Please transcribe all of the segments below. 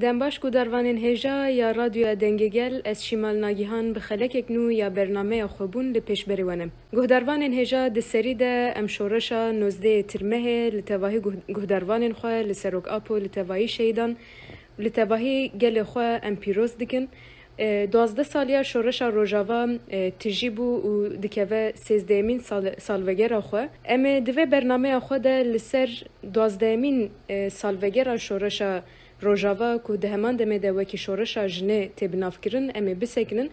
دنباش کو دروانین هجا یا رادیو دنگگل از شمال ناگیهان به خلک نو یا برنامه خوبون لپیش بریونم. گهدروانین هجا د سری ده ام شورشا 19 ترمه لتواهی گهدروانین خواه لسروک آپو لتواهی شیدان لتواهی گل خواه ام پیروز دکن. 12 سالیا شورشا روجاوا تجیبو و دکوه 13مین سالوگر خواه. ام دوه برنامه خواه ده لسر 12مین سالوگر شورشا روجاوا کو ده همان دمه ده وکی شورشا جنه تبناف کرن امی بسکنن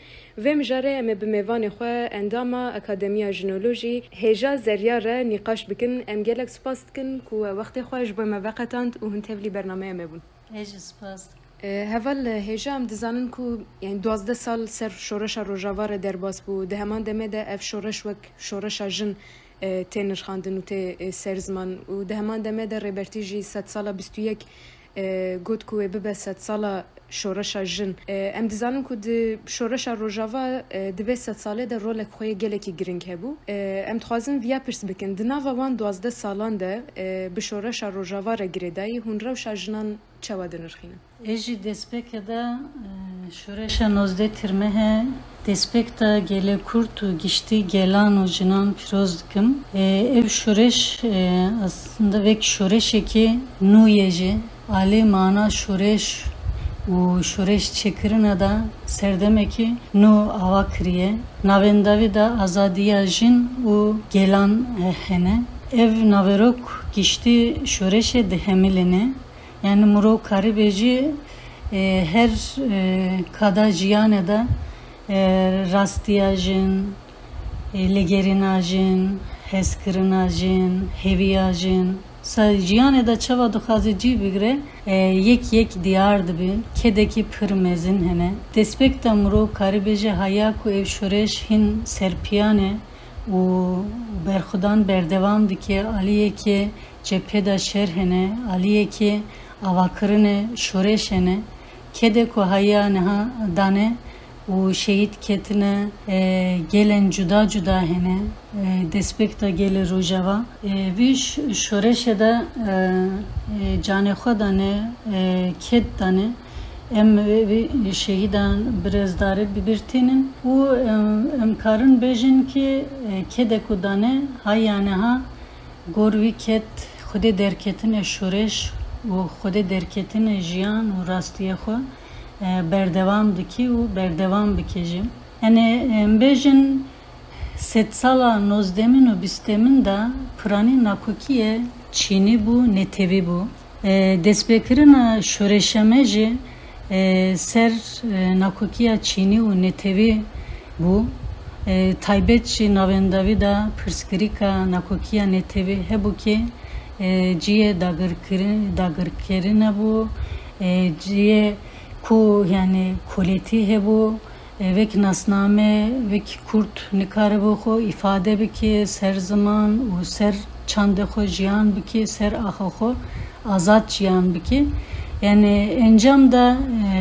و مجاره امی بمیوان خواه انداما اکادمیا جنولوژی هجا زریاره نقاش بکن ام گلک سپاس کن کو وقت خواهش بای موقتاند و هنتفلی برنامه امی بون. هجا سپاس. هول هجا هم دزانن کو یعنی 12 سال سر شورشا روجاوا را در باز بو ده همان دمه ده اف شورش وک شورشا جن تی نرخاندن و تی سرزمان و ده همان دمه ده ریبرتیجی 100 سالا 21 گوت کوه ببه 100 سالا شورشا جن ام دزانم کو د شورشا روجاوا د 100 ساله د رول خوی گلکی گرینگ هبو ام تخوازن ویا پرس بکن د ناوا وان 12 سالان ده به شورشا روجاوا را گریدای هون رو شاجنان چوا دنرخینه اجی دسپک da شورشا 19 ترمه دسپکتا گله کورت و گişti gelan o jinan piroz dikim ev şoreş aslında vek şoreşe ki nu yeji Ali mana şoreş u şoreş çekirine da serdeme ki nu ava kriye navendavi da azadiya jin u gelan hene ev naverok gişti şoreşe dehemilene yani muro karibeci her kada jiyane da rastiyajin legerinajen heskrinajin heviyajin Jiyane da çava duhazici bigre yek diyar dibi kedeki pırmezin hene despek da muro karibeje hayaku ev şoreş hin serpiyane u berxudan berdevam dike aliye ki cepheda şer hene aliye ki avakırine şoreş hene kedeku hayane ha dane u şehit ketine gelen cuda hene despekta gele rojava viş şoreşe de cane xodane ket dane em şehidan birezdare bibirtinin u emkarın bejin ki kedeku dane hayane ha gorvi ket xude derketine şoreş u xude derketine jiyan u rastiye xo berdevam diki u berdevam bikejim. Yani bejin setsala nozdemin u bistemin da prani nakukiye Çini bu netevi bu. Despekirina şoreşemeji ser nakukiya Çini u netevi bu. Taybetçi navendavi da pırskirika nakukiya netevi hebu ki ciye dagırkerine bu ciye ku yani koleti hebu vek nasname vek kurt nikare bu xo ifade biki ser zaman u ser çande xo jiyan biki ser axa xo azat jiyan biki yani encam da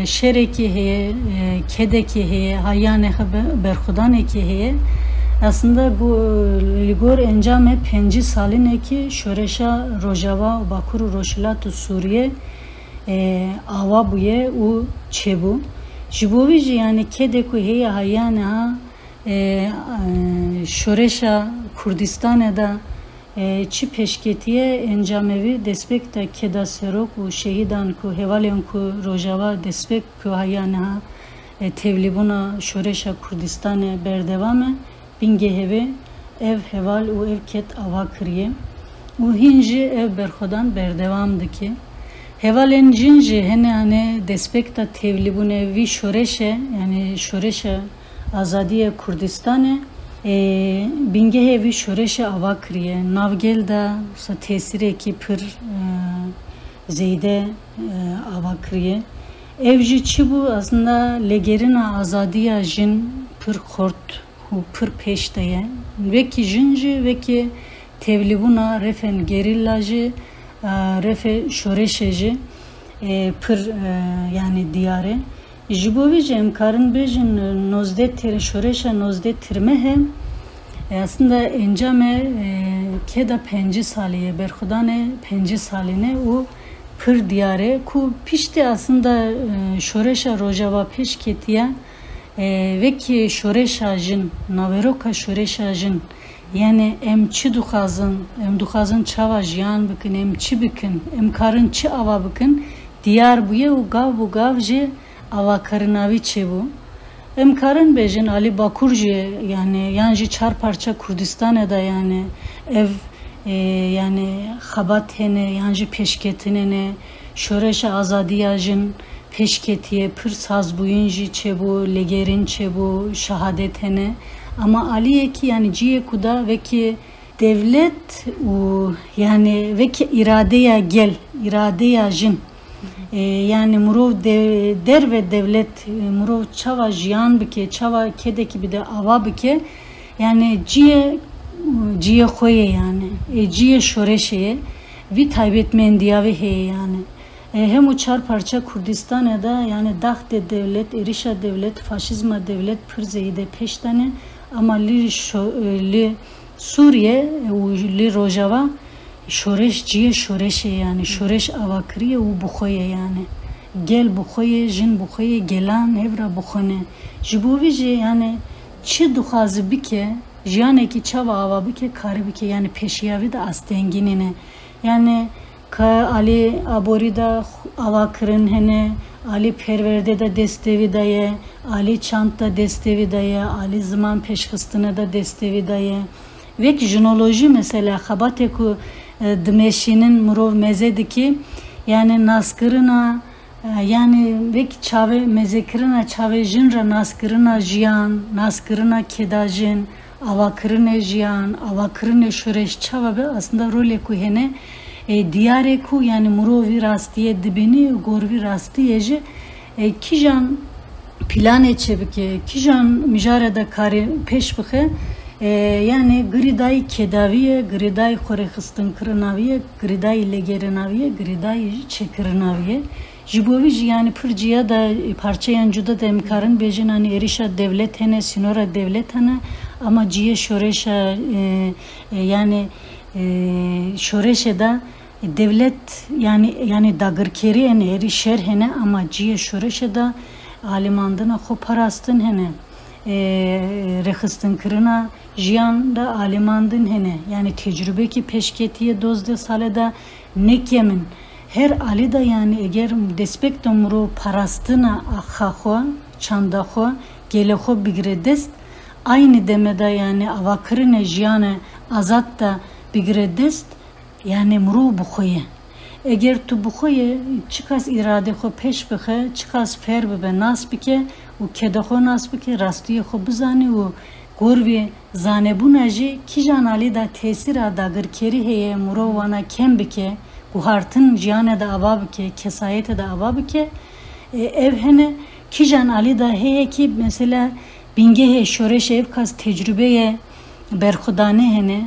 şereki heye kedeki heye hayane berxudan eki heye aslında bu ligor encam hep 5 salin eki şoreşa rojava bakuru roşilatu Suriye ava buye u çebu jibovici yani kedeku heye hayane ha şoreşa Kurdistan'da da çi peşketiye encamevi despekta keda serok u şehidan ku hevalen ku rojava despek ku hayane ha tevlibuna şoreşa Kurdistan'e berdevame bingeheve ev heval u ev ket ava kriye u hinji ev berxodan berdevamdaki hevalen jinji hene despekta tevlibune vi şoreşe yani şoreşa azadiye Kurdistan'e bingehevi şoreşe ava kriye navgel da tesire ki pır zeyde ava kriye evji çi bu aslında legerina azadiya jin pır kort hu pır peşteye ve ki jinji ve ki tevlibuna refen gerillajı refe şoreşeji pır yani diyare jibovici emkarın bejin nozde tere şoreşa nozde tirmehe aslında encame keda 5 saliye berxudane 5 saline u pır diyare ku pişti aslında şoreşa rojava peşketiye ve ki şoreşa jin naveroka şoreşa jin yani em çi duhazın çava jiyan bıkın em çi bıkın em karın çi ava bıkın diyar buye u gav je ava karınavi çe bu em karın bejin Ali Bakurji yani yanji çar parça Kurdistan'da yani ev yani xabat hene yanji peşketine ne şoreşa azadiyajın peşketiye pır saz buyunji çebu legerin çebu şahadet hene ama Aliye ki yani ciye kuda ve ki devlet yani ve ki iradeye jin yani murov der ve devlet murov çava jiyan bike çava kedeki bir de ava bike yani ciye koye yani ciye şoreşeye vi taybetmen diye he yani hem uçar parça Kurdistan'da yani dahte devlet erişa devlet faşizma devlet pırzeyde peştane ama li Suriye li Rojava şoreş ciye şoreşe yani şoreş avakriye u bukhoye yani gel bukhoye jin bukhoye gelan evra bukhone jibovice yani çi duhazı bike jane ki çava ava bike kari bike yani peşiyavi de astenginine yani ka Ali aborida avakırın hene Ali perverde de destevi daye Ali çanta destevi daye Ali zaman peşkıstına da destevi daye ve jinoloji mesela xabateku Dimeşinin murov mezediki yani naskırına yani ve çave mezekirina çave jinra naskırına jiyan naskırına kedajin avakırına jiyan avakırına şureş çava be aslında role ku hene diyare ku yani murovi rastiye dibini gorvi rastiye je kijan plan eçebike kijan mijareda kari peş bıxe yani griday kedaviye, griday xorexistin kırınaviye, griday legerinaviye, griday çekirinaviye. Jibovic yani pırcıya da parçayan cuda da imkarın bejin hani erişa devlet hene, sinora devlet hene ama ciye şoreşa yani şoreşe da devlet yani dagırkeri hene erişer hene ama ciye şoreşe da alimandına xoparastın hene rexistin kırına jiyan da alimandın hene yani tecrübe ki peşketiye dozde saleda nekemin her ali da yani eğer despekto muru parastına akhaho çandaho geleho bigredest aynı demede yani avakırine jiyane azat da bigredest yani muru bukhoye eğer tu bukhoye çıkas irade ho peş bıxe çıkas fer be nas bike u kedaho nas bike rastiye ho bizani u gorvi zanebunaji kijan ali da tesir adagır keri heye murovana kembike guhartın jiyane da avabike kesayete da avabike evhene kijan ali da heye ki mesela bingehe şoreş evkas tecrübeye berkhudane hene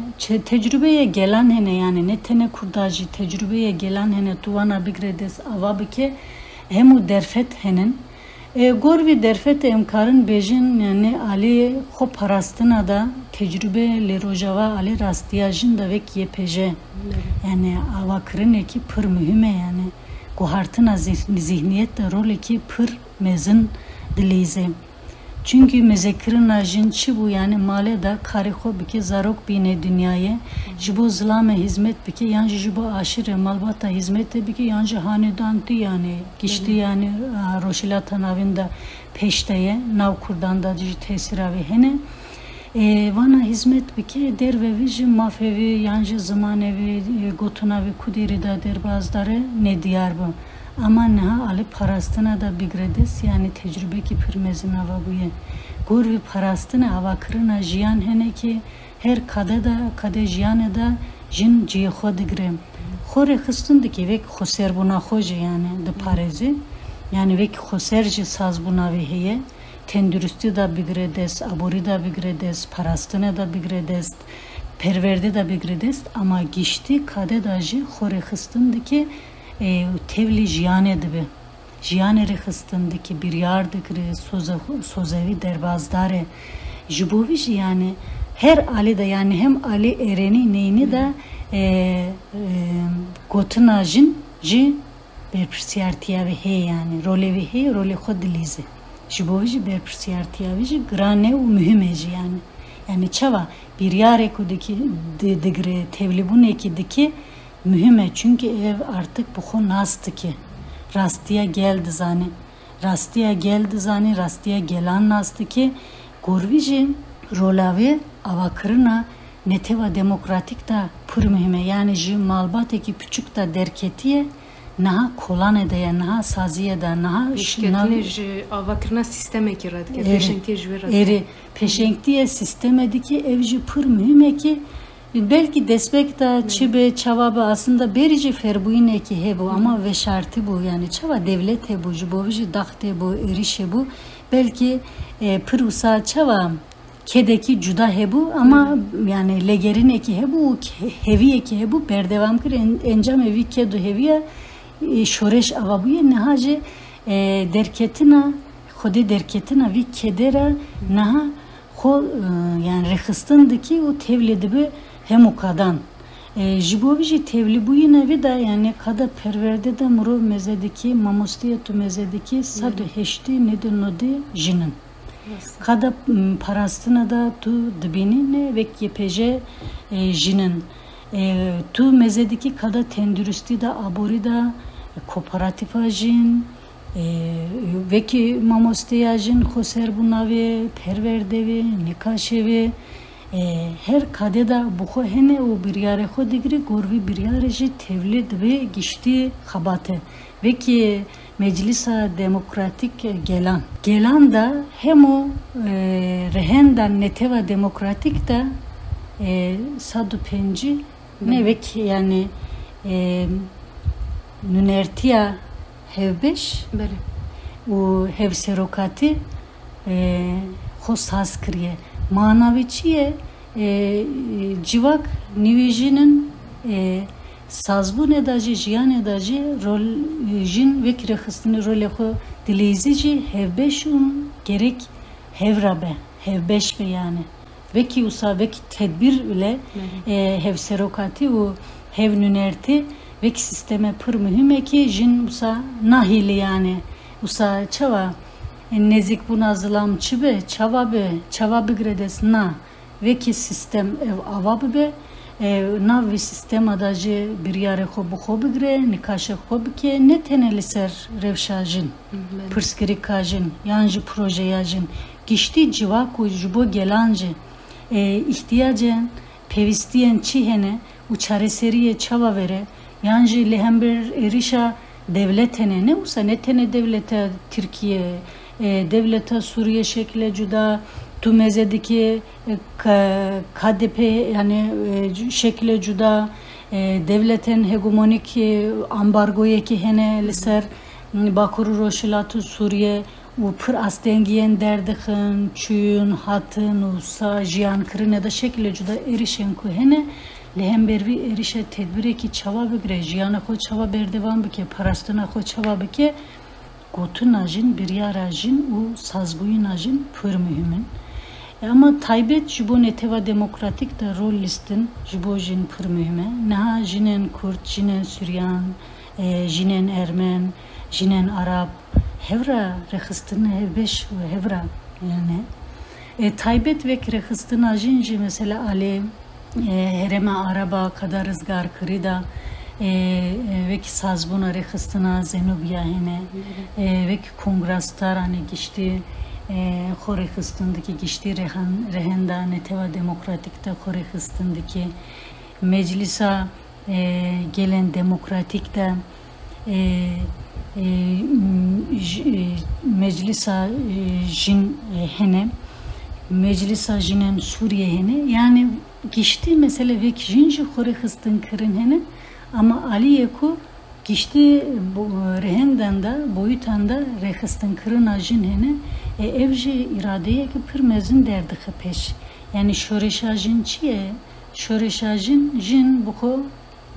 tecrübeye gelen hene yani netene kurdacı tecrübeye gelen hene tuvana bigredes avabike hemu derfet henen gorvi derfet emkarın bejin yani Ali xo parastına da tecrübe le rojava Ali rastiyajın da vek yepeje yani avakırın eki pır mühime yani guhartına zihniyet de rol eki pır mezin dilize çünkü mezekirin ajin çi bu yani male da kariko bike zarok bine dünyaya jibo zlame hizmet bike yani jibo aşire malbata hizmet bike yani hanedanti yani geçti yani roşilatan avında peşteye nav kurdanda tesiravi hene vana hizmet bike der ve viji mafevi yani zamanevi gotunavi kudiri da der bazdare ne diyar bu ama neha ali parastına da bigredes yani tecrübe ki pirmezin ava buye gorvi parastına ava kırına jiyan hene ki her kade jiyane da jin ciye xo digrem xore xistın ki vek xoser buna xoje yani de parezi yani vek xoserci saz buna ve heye tendürüstü da bigredes abori da bigredes parastına da bigredes perverde da bigredes ama gişti kade da ji xore xistın ki tevli jiyane dibe jiyane rexistindeki bir yardıkri sozevi derbazdare jiboviş yani her ali de yani hem ali ereni neyni de gotuna jin ji berpirsiyartiya ve he yani role ve he role xo dilize jiboji berpirsiyartiya ve grane u mühimeci yani çava bir yare kudaki digre tevlibun ekidiki mühime çünkü ev artık bu xo nastı ki rastiya geldi zani rastiya gelan nastı ki gorvici rolavi avakırına neteva demokratik da pır mühime yani ji malbateki küçük da derketiye naha kolane de ya naha saziye da naha şketne ji avakırına sisteme kirat ki peşenkti jverat peşenktiye sistemediki evji pır mühime ki belki destek da çibe çavaba aslında berici ferbuyine ki he bu ama ve şartı bu yani çava devlet he bu jibovici dakte bu erişe bu belki pırısa çava kedeki cuda he bu ama yani legerin eki he bu hevi eki he bu berdevam kır encam evi kedu heviye şoreş avabuye nehace derketina xodi derketina vi kedera naha xo yani rexistindeki o tevlidi hem o kadan jibovici tevli bu yine ve da yani kada perverde de muro mezedeki mamostiyetu mezedeki sadu heşti ne de nodi jinin kada parastına da tu dibini ne ve kepeje jinin tu mezedeki kada tendürüsti da abori da kooperatif jin ve ki mamostiya jin xoser bunave perverde nikaşevi her kadeda bu hene o bir yare xo digri gorvi bir yare ji tevlid ve gişti xabate ve ki meclisa demokratik gelan da hem o rehendan neteva demokratik da sadu penci ne ve ki yani nünertiya hevbeş o hevserokati xo saz kriye manaviçiye civak nivijinin sazbu nedacı jiyan nedacı rol jin ve kirexistini rol xo dilizici hevbeşun gerek hevrabe hevbeş be yani ve ki usa ve ki tedbir bile hevserokati o hevnünerti ve ki sisteme pır mühime ki jin usa nahili yani usa çava nezik bu nazılam çibe çavabe gredes na ve ki sistem ev avabe nav ve sistem adacı bir yare xo bu xo bigre nikaşe xo bike ne teneli ser revşajin pırskiri kajin yanjı proje yajin gişti civa kuyucubo gelancı ihtiyacen pevistiyen çihene uçare seriye çava vere yanjı lehember erişa devletene ne usa ne tene devlete Türkiye devlete Suriye şekle cuda tu mezedeki KDP yani şekle cuda devletin hegemonik ambargoya ki hene liser bakuru roşilatu Suriye u pır astengiyen derdixin çuyun hatın usa jiyan kırına da şekle cuda erişen ku hene lehem bervi erişe tedbire ki çava bigre jiyana xo çava berdevam bike parastına xo çava bike gotu najin bir yarajin u sazbuyu najin pır mühimin ama taybet jibo neteva demokratik da rol listin jibo jin pır mühime naha jinen Kürt jinen Süryan jinen Ermen jinen Arap hevra rexistin hevbeş ve hevra yani taybet ve rexistin ajinci mesela ale hereme araba kadar rızgar kırida ve ki sazbuna rexistina Zenubiya hene ve ki kongrastar hani geçti xorexistindeki geçti rehenda neteva demokratikte xorexistindeki meclisa gelen demokratikte meclisa jin hene meclisa jinen Suriye hene yani geçti mesela ve ki jinji xorexistin kırın hene ama Aliyeku geçti rehendan da boyutan da rexistin kırın ajin hene evji iradeye ki pırmezin derdi peş yani şoreşajin çiye şoreşajin jin buko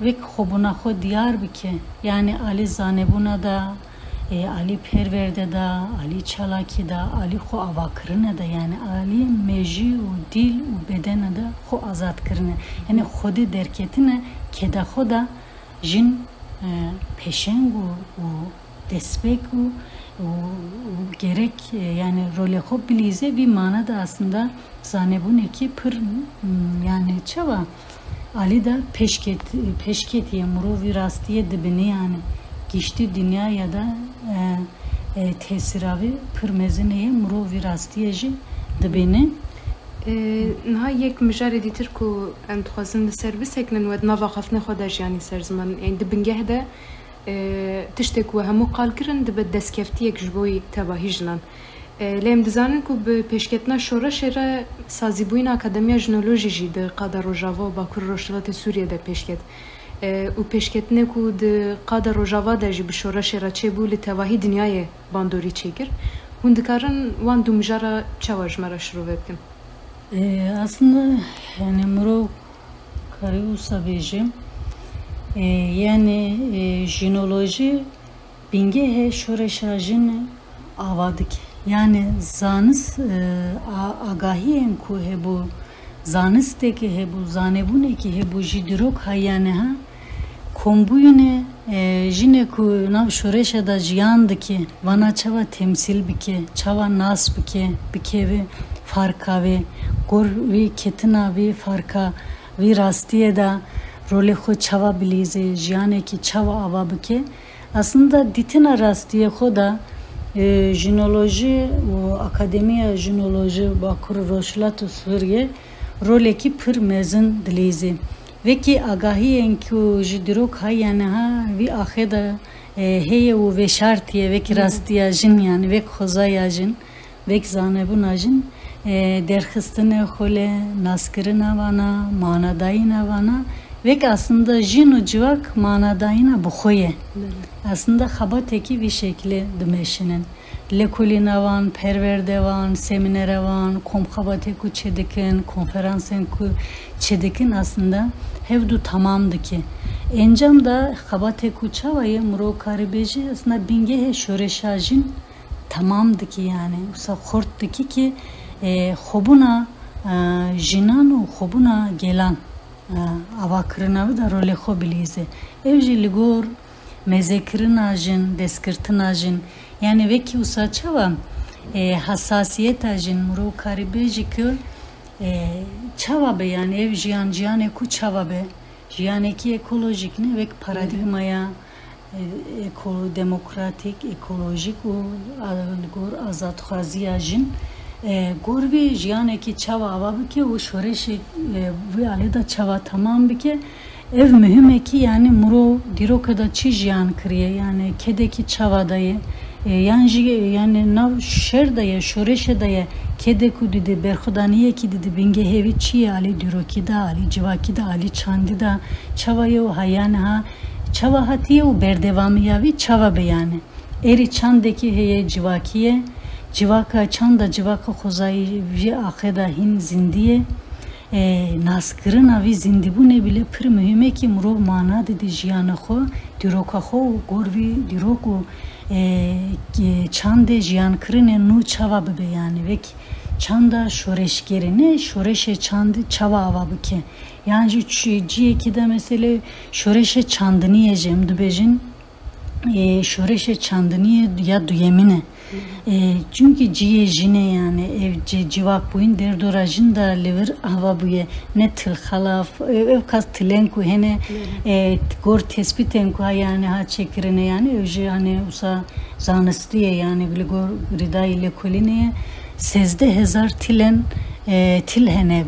ve xobuna xo diyar bike yani Ali zanebuna da Ali perverde da Ali çalaki da Ali xo avakırına da yani Ali meji u dil u bedene da xo azat kırına yani xodi derketine keda xo da jin peşengu u despeku u gerek yani role hop bilize bir manada aslında zanebune ki pır yani çava Ali da peşketiye muru virastiye dibini yani geçti dünya ya da tesiravi pırmezineye muru virastiyeci dibini نها یک مجرد دیتر کو ام تخوازن سرویس هکنن ود نوا خفنه خودش یعنی سرزمان این دبنگه ده تشتک و همو قال کرن دب دسکفتی یک جبوی تباهی جنان لیم دزانن کو به پیشکتنا شورش را سازیبوین اکادمیا ژنولوژی جی ده قادر روجاوا باکور روشلات سوریه ده پیشکت و پیشکتنه کو ده قادر روجاوا ده جی به شورش را چه بولی تباهی دنیای باندوری چیکر هندکارن وان دو مجرا چواج مرا شروع بکن aslında yani muro kariusa bejim yani jinoloji binge şoreşajın avadık yani zanız agahiyen ku hebu zanız teki hebu zanebune ki hebu jidirok hayane ha kombuyune jine ku nav şoreşada jiyandaki vana çava temsil bike çava nas bike ve farka ve gor ve ketina ve farka ve rastiye da role xo çava bilize jiyane ki çava avabike aslında ditina rastiye xo da jinoloji ve akademiya jinoloji bakur roşlat Suriye role ki pır mezin dilize ve ki agahi enku jidirok hayane ha ve aheda heye ve şartiye ve ki rastiye jin yani ve xozaya jin ve zanebun ajin derxistine xole naskirina vana manadayina vana ve aslında jinu civak manadayina buxoye aslında xabateki bir şekli dimeşinin lekulina van perverde van seminere van komxabateku çedikin konferansen ku çedikin aslında hevdu tamamdı ki encam da xabateku çavayı muro karibeji aslında bingehe şoreşajin tamamdı ki yani usa xorttu ki خبونا جنان و خبونا گلان آواکرنا و در رول خو بلیزه evji ligor mezekirina jin deskirtina jin yani veki usa çava hassasiyet ajin muro karibeji ki çava be yani ev jiyan ku çava be jiyan ki ekolojik ne vek paradigmaya demokratik ekolojik u ligor azat xaziya jin گوروی جیانه که چوا آوا بکه و شورش وی آلی دا چوا تمام بکه ev mühime ki yani muro dirokada çi jiyan kriye yani kedeki çava dayı yani nav şer dayı şoreşe dayı kedeku dedi berxudaniye ki dedi binge hevi çi ali diroki da ali civaki da ali çandi da çavayı o hayane ha çava hatiye o berdevamiya vi çava be yani eri çandeki heye civakiye civaka çanda civaka xozayı vi aheda hin zindiye naskırına vi zindi bu ne bile pır mühime ki muro mana dedi jiyana xo diroka xo gorvi diroku çande jiyan kırine nu çava bebe yani ve çanda şoreşgerine şoreşe çandı çava avabı ki yani ciye ki de mesela şoreşe çandını yiyeceğim dubejin şoreşe çandını ya duyemine çünkü ciye jine yani ev civak boyun derdorajın da lever hava buye ne tıl halaf ev kas tilenku hene gor tespitenku yani ha çekirene yani öje hani usa zanıstiye yani bile gor rida ile koline sezde hezar tilen tilhene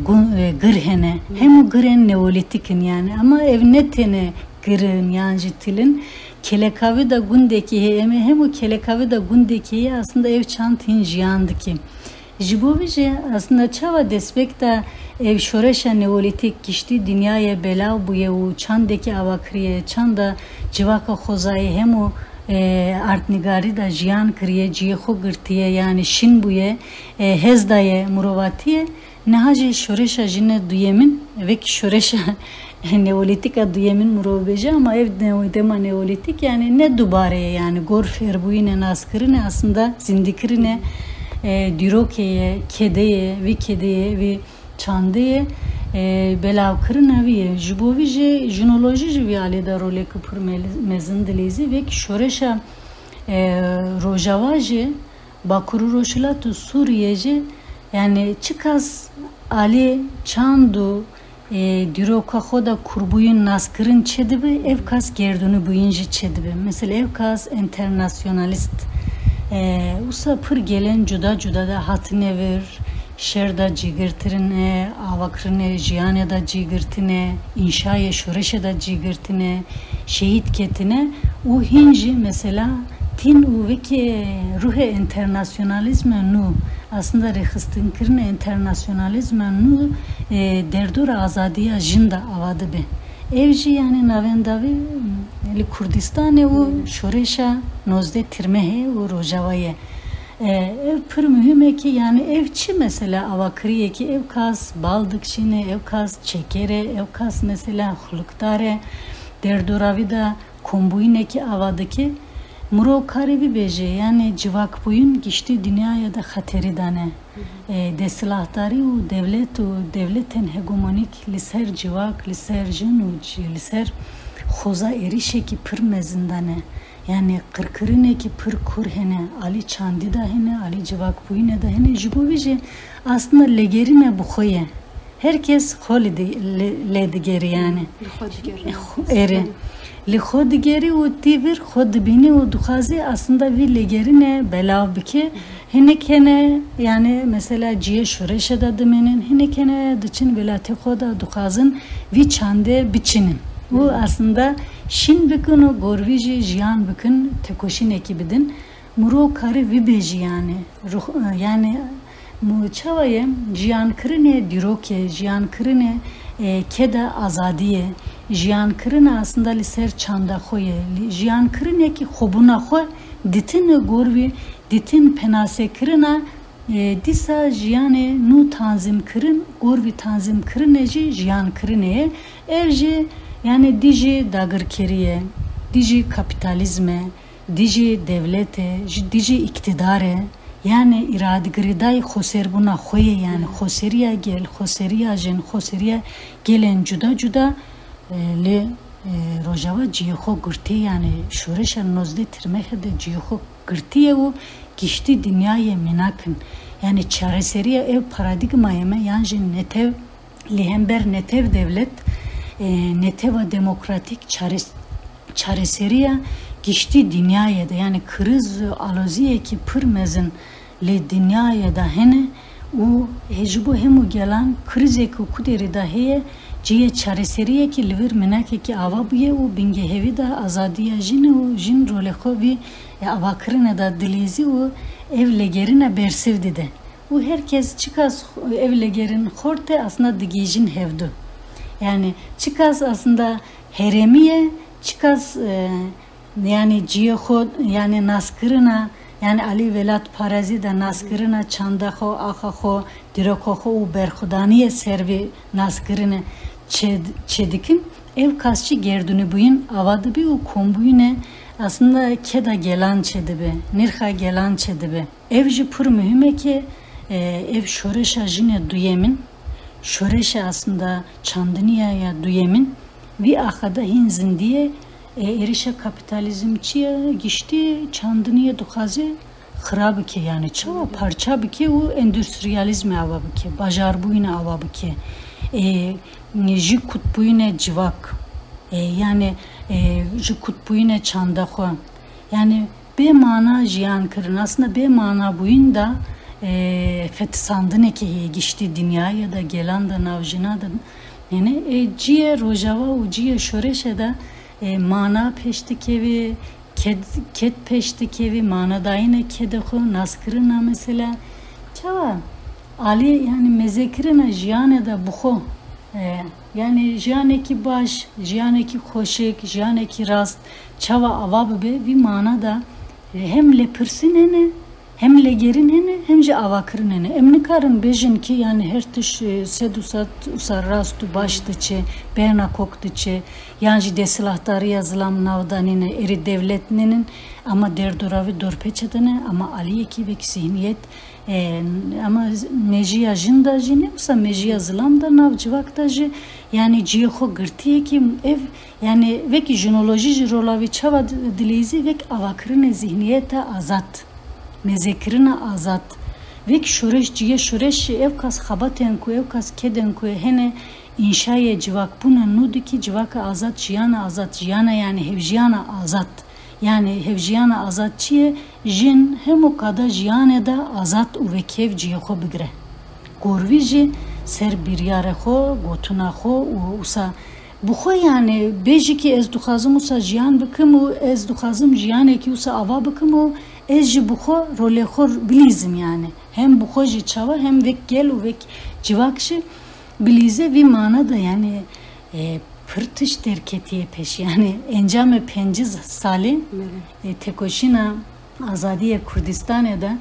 gırhene hem o gıren neolitikin yani ama ev netene gırın yani tilin kelekavi da gundeki hem o kelekavi da gundeki aslında ev çantin jiyandı ki jibovice aslında çava despekta ev şoreşa neolitik kişti dünyaya bela buye u çandeki avakriye çanda civaka xozayı hem o artnigari da jiyan kriye ciye xo gırtiye yani şin buye hezdaye murovatiye nehaje şoreşa jine duyemin ve ki şoreşa neolitik adıyemin murobeji ama ev dema neolitik yani ne dubareye yani gor ferbuyine naskırine aslında zindikirine dirokeye kedeye ve çandeye belav kırın aviye jibovi je jinoloji jivi aleda role kıpır mezin dilizi ve şoreşa rojava je bakuru roşilatu Suriye je yani çıkas ali çandu diroka xoda kurbuyun naskırın çedibe evkas gerdunu buyunji çedibe mesela evkas internasyonalist usa pır gelen cuda cuda da hatine ver şerda cigirtirine avakrine jiyane da cigirtine inşaya şoreşe da cigirtine şehit ketine u hinji mesela tin u veki ruhe internasyonalizme nu aslında rehıstin kirine internasyonalizme nu derdura azadiya jinda avadı be evji yani navendavi li Kurdistane u şoreşa nozde tirmehe u rojavaye ev pır mühim ki yani evçi mesela avakriye ki ev kas baldıkçine ev kas çekere ev kas mesela huluktare derduravi da kombuyne ki avadaki muro karevi beje yani civak buyun gişti dünyaya da hateri dane desilahtari u devletin hegemonik liser civak liser jin u liser xoza erişe ki pır mezindane yani kırkırine ki pır kur hene ali çandi da hene ali civak buyune da hene jibovici aslında legerine bu xoye herkes xoli ledigeri yani eri li xodigeri u tivir xodbini u duxazi aslında vi legerine belav bike hinek hene yani mesela ciye şureşe da demenin hinek hene dıçın velate xoda duxazın vi çande biçinin bu aslında şin bükün o gorviji jiyan bükün tekoşin ekibidin muro karı vibeji yani mu çavaye jiyan kırine diroke jiyan kırine keda azadiye jiyan kırine aslında liser çanda xoye jiyan kırine ki xobuna xo ditin gorvi ditin penase kırına disa jiyane nu tanzim kırın gorvi tanzim kırine jiyan kırine evji yani diji dagırkeriye, diji kapitalizme, diji devlete, diji iktidare, yani iradigriday xoser buna xoye yani xoseriya gel, xoseriya jen, xoseriya gelen cuda le rojava ciyexo gırti yani şureşa nozde tirmehede ciyexo gırtiye u gişti dünyaya minakın yani çareseriya ev paradigmaya me yani netev lihember netev devlet neteva demokratik çareseriya gişti dünyaya da yani kriz aloziye ki pırmezin le dünyaya da hene u hecbu hemu gelen krize ki kuderi da heye ciye çareseriye ki livir menake ki avabuye u binge hevi da azadiya jine u jin rolekhovi avakırına da dilizi u evlegerine bersivdi de u herkes çıkas evlegerin horte aslında digijin hevdu yani çıkas aslında heremiye çıkas yani ciyeho yani naskırına yani Ali Velat Parazi da naskırına çandaho ahaho dirokoho u berkhudaniye servi naskırına çedikin ev kasçı gerdünü buyun avadı bir u kombuyune aslında keda gelan çedibe nirha gelan çedibe evji pır mühime ki ev şoreşa jine duyemin şoreşe aslında çandiniya ya duyemin vi ahada hinzin diye erişe kapitalizmçiye gişti çandiniya duhazi xrab ki yani çava parça ki o endüstriyalizme avabı ki bajar buyuna avabı ki ji kutbuyuna civak yani ji kutbuyuna çandaxo yani be mana jiyan kırın aslında be mana buyun da fetisandın ki gişti dünyaya da gelen da navjina da yani ciye rojava u ciye şoreşe da mana peşti kevi ket peşti kevi mana da yine kedexo naskırına mesela çava ali yani mezekirina jiyane da buxo yani jiyane ki baş jiyane ki xoşek jiyane ki rast çava avabı be vi mana da hem lepirsinene hem legerin hene hem de avakırın hene. Emnikarın bejin ki yani her tış sedusat usar rastu baştıçı, berna koktuçı, yani desilahtarı yazılan navdanine eri devletinin ama derdoravi dorpeçedene ama aliyeki ve zihniyet ama mejiya jinda jine usa mejiya zılam da navcıvak da ji yani ciho gırtiye ki ev yani ve ki jinoloji rolavi çava dilizi ve avakırın zihniyete azat mezekirina azat ve ki şureş ciye şureş ev kas xabaten ku ev kas keden ku hene inşaya civak buna nudiki civaka azat jiyana azat jiyana yani hevjiyana azat yani hevjiyana azatçiye jin hem o kadar jiyane da azat u ve kev ciye xo bigre gorviji ser bir yare xo gotuna xo usa bu xo yani beji ki ez duxazım usa jiyan bıkım u ez duxazım jiyane ki usa ava bıkım u ez ji bu xo role xo bilizim yani hem bu xo ji çava hem vek gel u vek civakşi bilize vi mana da yani pırtış derketiye peş yani encame penciz sali tekoşina azadiye Kurdistan'da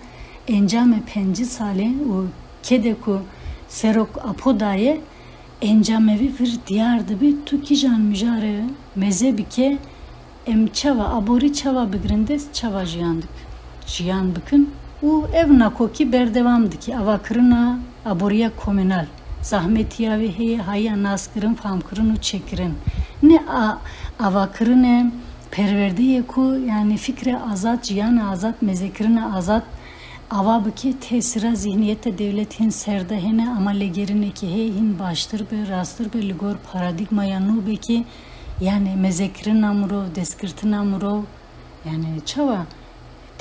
encame penciz sali o kedeku serok apodaye encamevi bir diyardı bir tukijan müjare mezebike emçava abori çava bigrindes çava jiyandık jiyan bıkın u ev nakoki berdevamdı ki avakırına aboriya komünal zahmetiya ve heye haya naskırın famkırın u çekirin ne avakırı ne perverdiye ku yani fikre azat ciyan azat mezekirine azat avabıki tesira zihniyete devletin serdahene ama legerine ki heyin baştır be rastır be ligor paradigmaya nubeki yani mezekirin amuro deskirtin amuro yani çava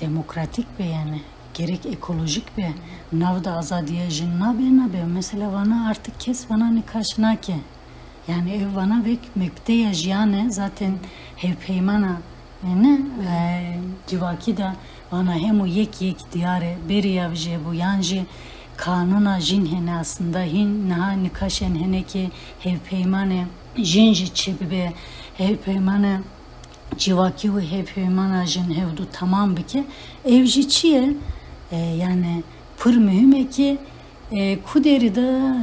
demokratik be yani gerek ekolojik be navda azadiye jinna be mesela bana artık kes bana nikaşna ki yani ev bana ve mekteya jiyane zaten hevpeymana ne civaki da bana hem o yek diyare beriya vje bu yanji kanuna jin hene aslında hin naha nikaşen hene ki hevpeymane jinji çebibe hevpeymane civaki ve hevpeymana jin hevdu tamam bike evji çiye yani pır mühim ki kuderi da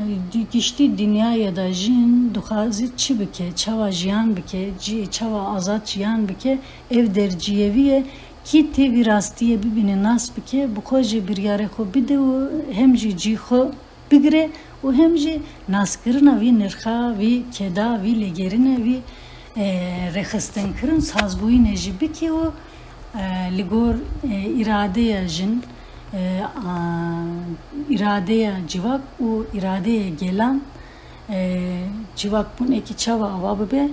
geçti dünyaya da jin duhazi çibike çava jiyan bike çava azat jiyan bike ev derciyeviye ki te virastiye bibine nas bike bu koje bir yare xo bide o hemji ciho bigre o hemji naskırına vi nirxa vi keda vi legerine vi rexisten kırın sazbuyi neji bike o ligor iradeye jin iradeye civak u iradeye gelen civak bun eki çava avabı be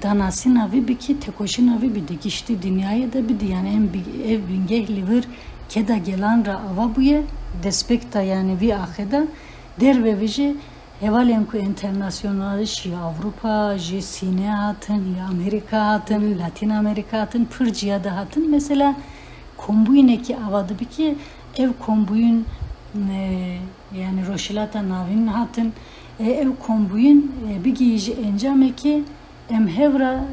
danasina vi biki tekoşina vi bidi geçti dünyaya da bidi yani hem ev bingehli vir keda gelen ra avabuye despekta yani vi aheda der ve vije evalen ku internasyonel şi Avrupa ji Sine hatın ya Amerika hatın Latin Amerika hatın pırciya da hatın mesela kombuyne ki avadı biki ev kombuyun yani roşilata navin hatın ev kombuyun bir giyici encame ki em hevra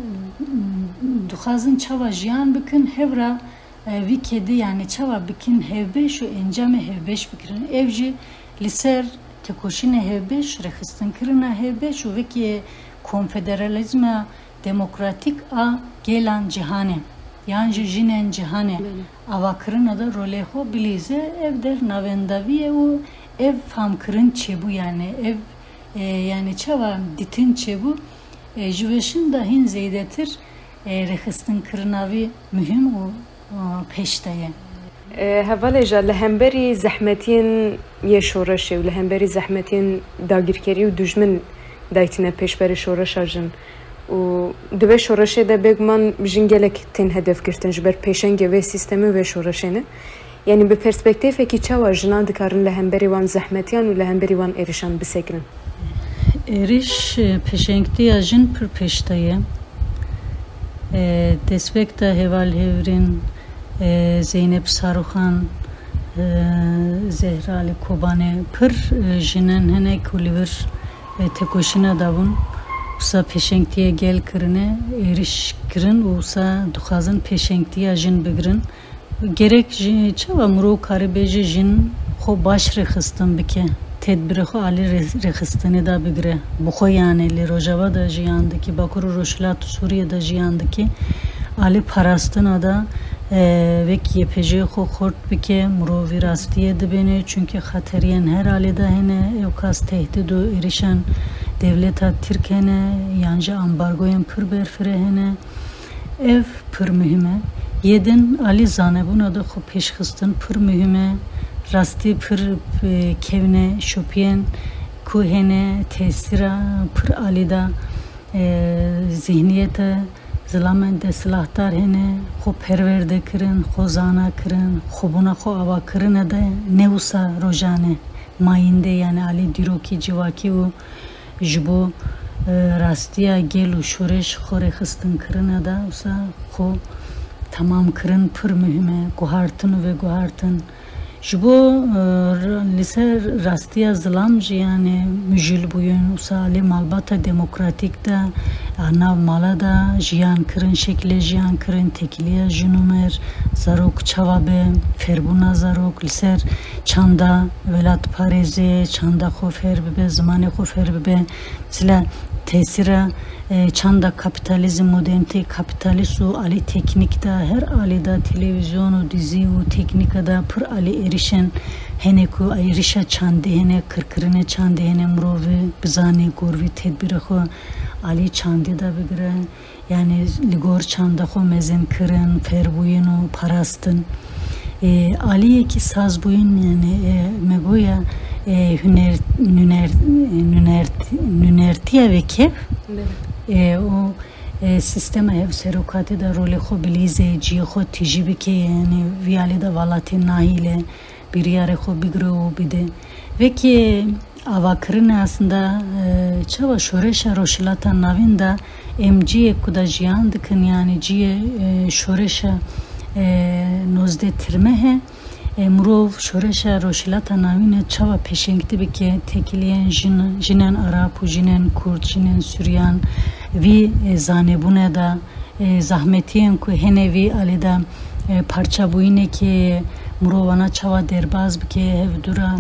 duhazın çava jiyan bikin hevra vi kedi yani çava bikin hevbe şu encame hevbeş bikin evci liser tekoşine hevbeş rexistin kırına hevbeş şu ve ki konfederalizma demokratik a gelen cihane yani jinen cihane avakırına da roleho bilize evder navendaviye o ev famkırın çebu yani ev yani çava ditin çebu jüveşin dahin zeydetir rexistin kırınavi mühim o peşteye هەڤەڵێژە لە هەمبەری زەحمەتین یە شۆڕەشێ و لە هەمبەری زەحمەتین داگیرکەری و دوژمن دایتنە پێشبەری شۆڕەشە ژن و دوێ شۆڕەشێدا بێگومان ژین gelek tên hedefgirtin ji ber pêşengê vê sîstemê vê şoreşê yani bi perspektîfekî çawa jinan dikarin li hemberî wan zehmetiyan û li hemberî wan êrişan bisekirin êriş pêşengtiya jin pir pêşteye despekta heval hevrin Zeynep Saruhan Zehra Ali Kobane pir jinen hene kulivir tekoşina davun usa peşengtiye gel kirine eriş kirin usa duxazın peşengtiye jin bigirin gerek çava muro karibeji jin xo baş rexistin bike tedbiri xo ali rexistini da bigre bu xo yani li Rojava da jiyandaki Bakuru Roşlat Suriye'de jiyandaki ali parastına da ve yepeci xo xort bike muro virastiye dibine çünkü xateriyen her alida hene evkas tehdidu erişen devleta Türkiye'ne yanca ambargoyen pür berfire hene ev pür mühime yedin Ali zane buna da xo peşxistin pür mühime rasti pür kevne şopiyen ku hene tesira pür alida zihniyete zilamende silahtar hene xo perverde kirin xo zana kirin xo buna xo ava kirin de neusa rojane mayinde yani Ali diroki civaki u jibo rastiya gelu şoreş xore xistin kirin da usa xo tamam kirin pür mühime guhartın ve guhartın jibo lise rastiya zilam yani müjil buyun usali malbata demokratik da anav mala da jiyan kirin şekle jiyan kirin tekiliya jinumer zarok çavabe ferbuna zarok liser çanda velat pareze çanda xofer bebe zamane xofer bebe mesela tesira çanda kapitalizm modernite kapitalisu ali teknikta her alida televizyonu dizi u teknikada pır ali erişen heneku erişa çande hene kırkırine çande hene mrovi bizane gorvi tedbiri xo ali çande da bigre yani ligor çanda xo mezin kırın ferbuyunu parastın aliye ki saz buyun yani megoya nünertiye ve kef o sistema ev serokati da role xo bilize ji xo tijibi ke yani viali da valati nahile bir yere xo bigre o bide ve ki avakırın aslında çava şoreşa roşilata navinda emciye kuda jiyan dikin yani ciye şoreşa nozde tirmehe murov şoreşa roşilata navine çava peşenkti bike tekiliyen jinen Arap, jinen Kurt, jinen Süryan vi zanebune da zahmetiyen ku henevi alida parça buyine ki murovana çava derbaz bike hevdura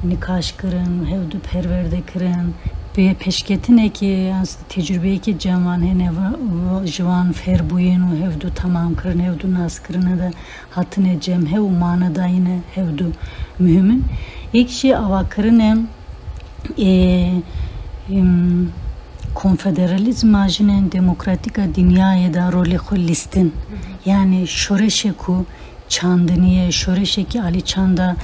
nikaş kırın, hevdu perverde kırın bir peşketine ki tecrübeyi ki cavan hene jvan ferbuyenu hevdu tamam kırın hevdu nas kırın da hatine cemhe umana da yine hevdu mühimin ilk şey avakırın konfederalizm ajinen demokratika dünyaya da rolü listin yani şoreşe ku çandiniye şoreşe ki Ali Çanda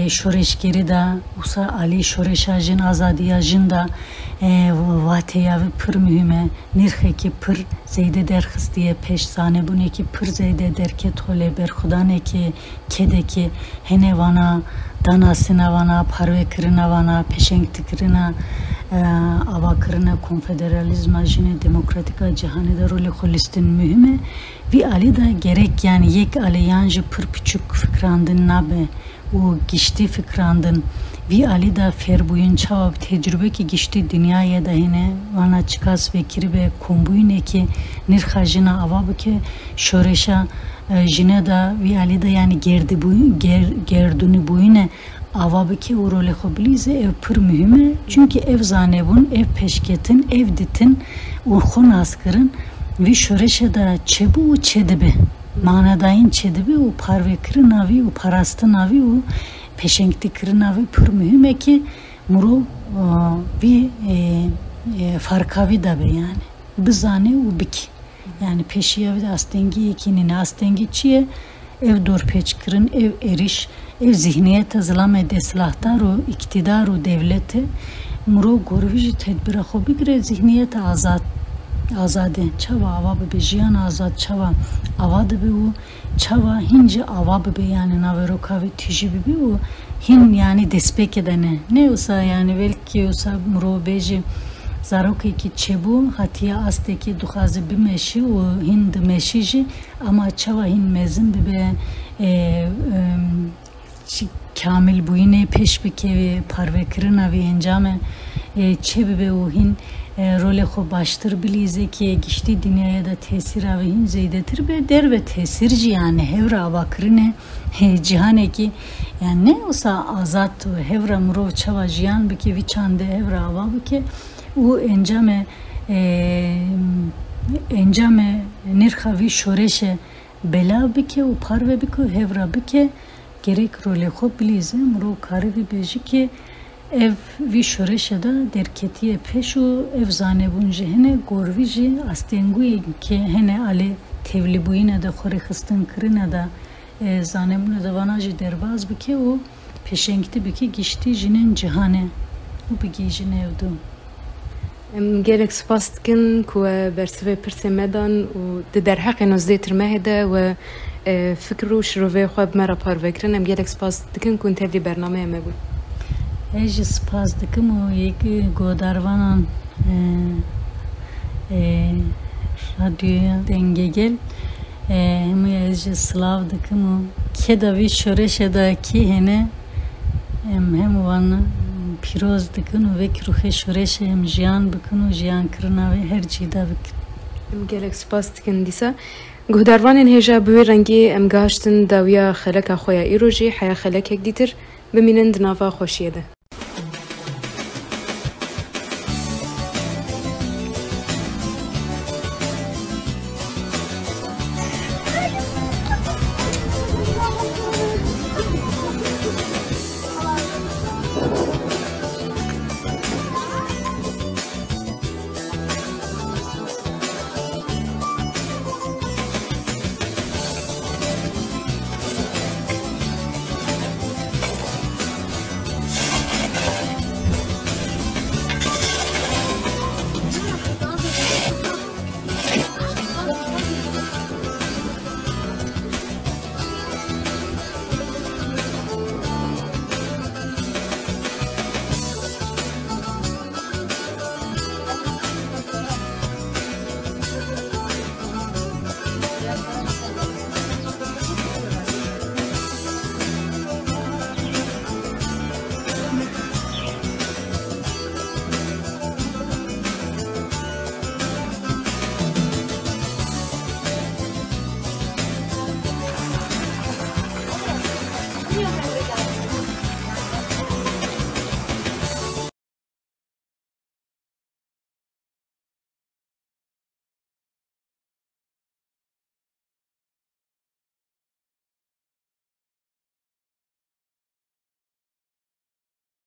şoreşgeri da usa Ali şoreşajın azadiyajın da vateya ve pır mühime nirhe ki pır zeyde derhis diye peş zane bu ne ki pır zeyde derket hole berhudane ki kede ki hene vana danasına vana parve kırına vana peşenkti kırına ava kırına konfederalizma jine demokratika cihanede rolü holistin mühime vi Ali da gerek yani yek Ali yancı pır küçük fikrandın nabe o geçti fikrandın vi Ali da ferbuyun çavab tecrübe ki geçti dünyaya da yine vana çıkas ve kiribe kombuyune ki nirhajına avabı ki şoreşa jine da vi Ali da yani gerdi bu gerduni buyune avabı ki o role hobilize ev pır mühime çünkü ev zanebun ev peşketin ev ditin o xon askırın vi şoreşa da çebu çedibi manadayın çedibi o parve kırınavi o parastı navi o peşenkti kırınavi pür mühime ki muro vi farkavi da be yani bizane o bik yani peşiyavi de astengi ikinine astengi çiye ev dorpeç kırın ev eriş ev zihniyete zilame deslahtar o iktidar o devleti muro gorvici tedbir xo bigre zihniyete azade çava ava be jiyan azad çava ava de bu çava hince ava be yani naveroka ve tiji be o hin yani despek edene ne olsa yani belki olsa muro beji zaroki ki çebu hatiya asteki duhazi bir meşi o hind meşiji ama çava hin mezin be kamil bu yine peş bir kevi parve kırına ve encame çebi be o hin rol xo baştır bilize ki gişti dünyaya da tesir avin zeydetir be der ve tesirci yani hevra bakrine cihane ki yani ne olsa azat hevra muro çava jiyan bi ki viçande hevra ava bi ki u encame nirxavi şoreşe bela bi ki u parve bi ki hevra bi ki gerek rol xo bilize muro karivi beji ki ev vi şoreşe da derketiye peşu ev zanebun jehne gorviji astenguye ki hene ale tevlibuyine de xore xistin kirine da zanebun da vanajı derbaz bi ki o peşenkti bi ki gişti jinin cihane u bi gijin evdu. Gelek spas dikin ku bersivê pirsê me dan û di derheqê nozdê tirmehê de we fikir û şirovê xwe bi me re parvekirin em gelek spas dikin ku tevlî bernameyê me bû. Ez ji spas dikim û yekî godarvanan radyoya dengegel hemû ez ji silav dikim û kê da vî şoreşê de kî hene em hemû wan pîroz dikin û vekî ruxê şoreşê em jiyan bikin û jiyankirina wê her cî de bikin. Em gelek spas dikin dîsa guhdarvanên hêja bi wê rengî em gihiştin dawiya xeleka xwe ya îro jî heya xelekek dîtir bimînin di nava xweşiyê de.